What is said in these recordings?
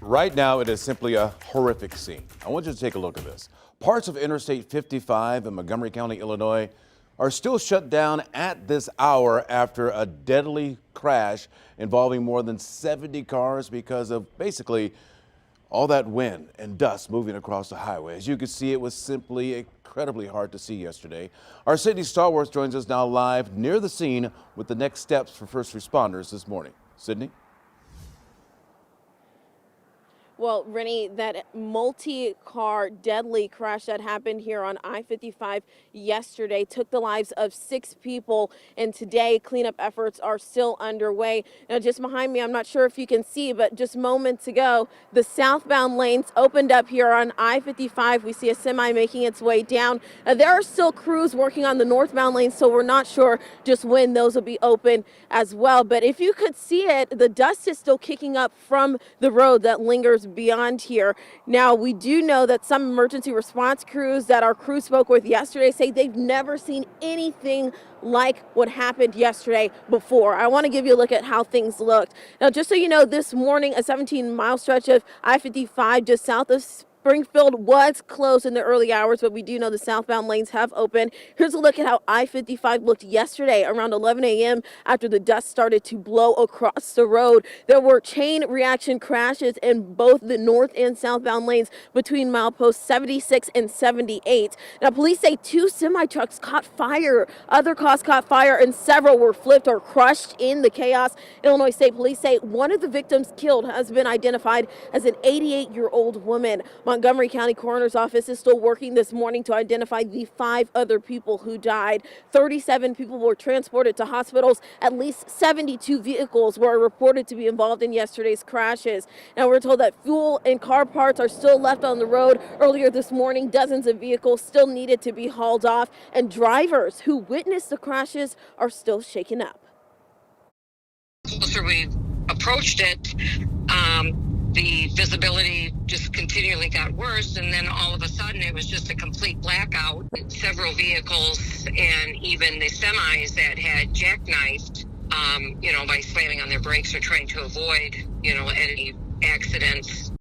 Right now, it is simply a horrific scene. I want you to take a look at this. Parts of Interstate 55 in Montgomery County, Illinois, are still shut down at this hour after a deadly crash involving more than 70 cars because of basically all that wind and dust moving across the highway. As you can see, it was simply incredibly hard to see yesterday. Our Sydney Stallworth joins us now live near the scene with the next steps for first responders this morning. Sydney? Well, Rennie, that multi-car deadly crash that happened here on I-55 yesterday took the lives of 6 people, and today cleanup efforts are still underway. Now, just behind me, I'm not sure if you can see, but just moments ago, the southbound lanes opened up here on I-55. We see a semi making its way down. There are still crews working on the northbound lanes, so we're not sure just when those will be open as well. But if you could see it, the dust is still kicking up from the road that lingers beyond here. Now, we do know that some emergency response crews that our crew spoke with yesterday say they've never seen anything like what happened yesterday before. I want to give you a look at how things looked. Now, just so you know, this morning, a 17-mile stretch of I-55 just south of Springfield was closed in the early hours, but we do know the southbound lanes have opened. Here's a look at how I-55 looked yesterday around 11 a.m. after the dust started to blow across the road. There were chain reaction crashes in both the north and southbound lanes between mileposts 76 and 78. Now, police say 2 semi-trucks caught fire. Other cars caught fire and several were flipped or crushed in the chaos. Illinois State Police say one of the victims killed has been identified as an 88-year-old woman. Montgomery County Coroner's Office is still working this morning to identify the 5 other people who died. 37 people were transported to hospitals. At least 72 vehicles were reported to be involved in yesterday's crashes. Now, we're told that fuel and car parts are still left on the road. Earlier this morning, dozens of vehicles still needed to be hauled off, and drivers who witnessed the crashes are still shaken up. The closer we approached it, the visibility just continually got worse, and then all of a sudden it was just a complete blackout. Several vehicles and even the semis that had jackknifed, by slamming on their brakes or trying to avoid, any accidents.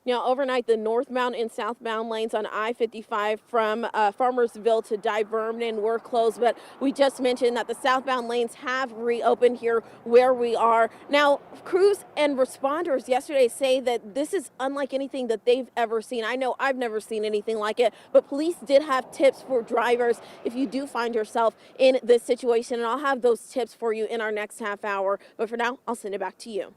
Now, overnight, the northbound and southbound lanes on I-55 from Farmersville to Vernon were closed, but we just mentioned that the southbound lanes have reopened here where we are. Now, crews and responders yesterday say that this is unlike anything that they've ever seen. I know I've never seen anything like it, but police did have tips for drivers if you do find yourself in this situation, and I'll have those tips for you in our next half hour. But for now, I'll send it back to you.